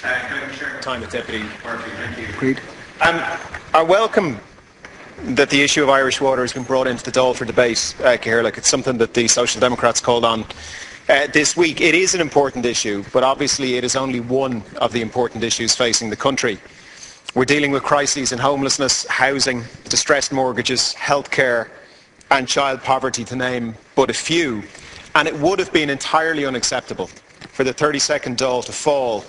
Time with Deputy Murphy. Thank you. Agreed. I welcome that the issue of Irish water has been brought into the Dáil for debate, Cahirlach. It's something that the Social Democrats called on this week. It is an important issue, but obviously it is only one of the important issues facing the country. We're dealing with crises in homelessness, housing, distressed mortgages, healthcare and child poverty, to name but a few. And it would have been entirely unacceptable for the 32nd Dáil to fall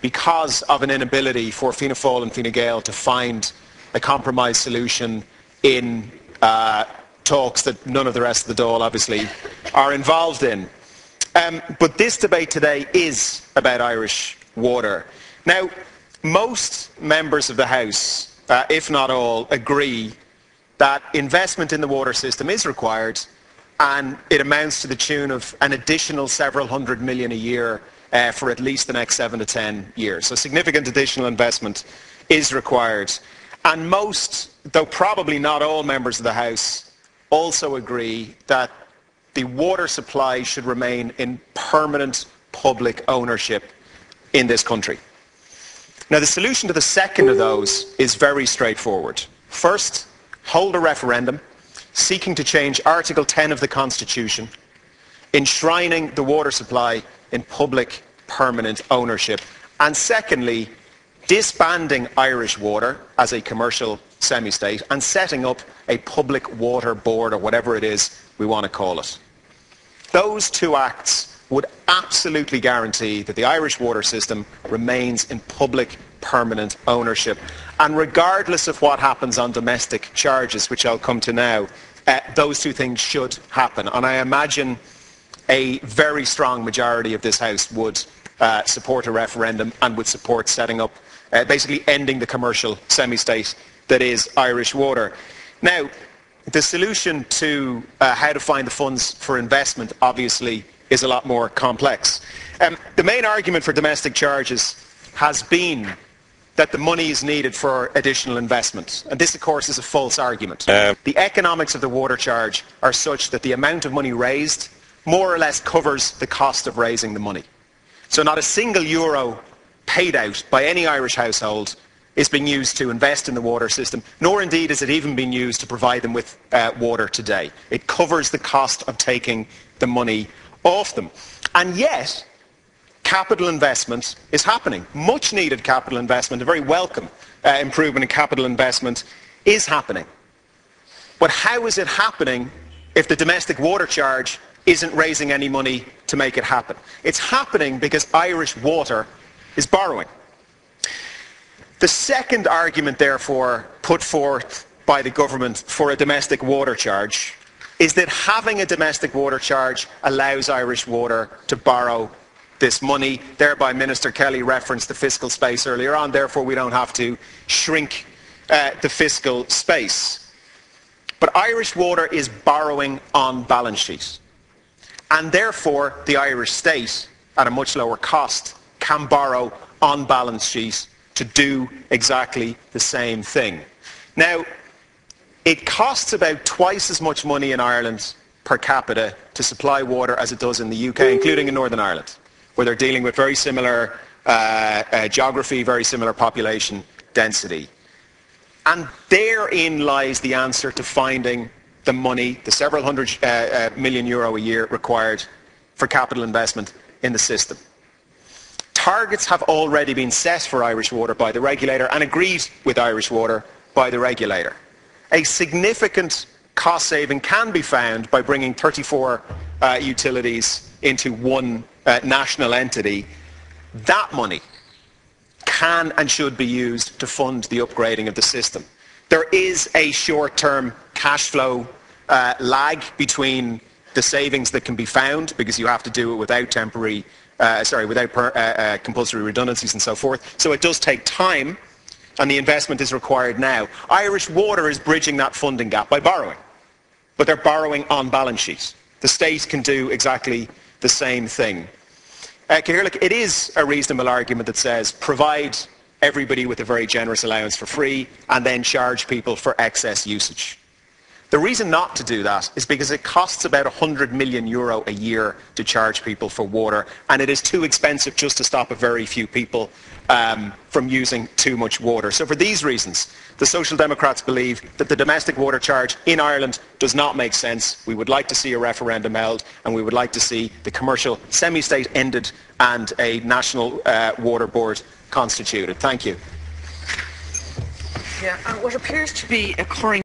because of an inability for Fianna Fáil and Fine Gael to find a compromise solution in talks that none of the rest of the Dáil obviously are involved in. But this debate today is about Irish water. Now, most members of the House, if not all, agree that investment in the water system is required, and it amounts to the tune of an additional several hundred million a year for at least the next 7 to 10 years. So significant additional investment is required. And most, though probably not all, members of the House also agree that the water supply should remain in permanent public ownership in this country. Now, the solution to the second of those is very straightforward. First, hold a referendum seeking to change Article 10 of the Constitution, enshrining the water supply in public permanent ownership. And secondly, disbanding Irish Water as a commercial semi-state and setting up a public water board, or whatever it is we want to call it. Those two acts would absolutely guarantee that the Irish water system remains in public permanent ownership. And regardless of what happens on domestic charges, which I'll come to now, those two things should happen. And I imagine a very strong majority of this House would support a referendum and would support setting up, basically ending the commercial semi-state that is Irish water. Now, the solution to how to find the funds for investment, obviously, is a lot more complex. The main argument for domestic charges has been that the money is needed for additional investment. And this, of course, is a false argument. The economics of the water charge are such that the amount of money raised more or less covers the cost of raising the money. So not a single euro paid out by any Irish household is being used to invest in the water system, nor indeed is it even being used to provide them with water today. It covers the cost of taking the money off them. And yet, capital investment is happening. Much needed capital investment, a very welcome improvement in capital investment is happening. But how is it happening if the domestic water charge isn't raising any money to make it happen? It's happening because Irish Water is borrowing. The second argument, therefore, put forth by the government for a domestic water charge is that having a domestic water charge allows Irish Water to borrow this money. Thereby, Minister Kelly referenced the fiscal space earlier on. Therefore, we don't have to shrink the fiscal space. But Irish Water is borrowing on balance sheet. And therefore, the Irish state, at a much lower cost, can borrow on balance sheet to do exactly the same thing. Now, it costs about twice as much money in Ireland per capita to supply water as it does in the UK, including in Northern Ireland, where they're dealing with very similar geography, very similar population density. And therein lies the answer to finding the money, the several hundred million euro a year required for capital investment in the system. Targets have already been set for Irish Water by the regulator and agreed with Irish Water by the regulator. A significant cost saving can be found by bringing 34 utilities into one national entity. That money can and should be used to fund the upgrading of the system. There is a short-term cash flow lag between the savings that can be found, because you have to do it without compulsory redundancies and so forth. So it does take time, and the investment is required now. Irish Water is bridging that funding gap by borrowing, but they're borrowing on balance sheet. The state can do exactly the same thing. Cahirlach, it is a reasonable argument that says provide everybody with a very generous allowance for free and then charge people for excess usage. The reason not to do that is because it costs about €100 million a year to charge people for water, and it is too expensive just to stop a very few people from using too much water. So for these reasons, the Social Democrats believe that the domestic water charge in Ireland does not make sense. We would like to see a referendum held, and we would like to see the commercial semi-state ended and a national water board constituted. Thank you. Yeah, what appears to be occurring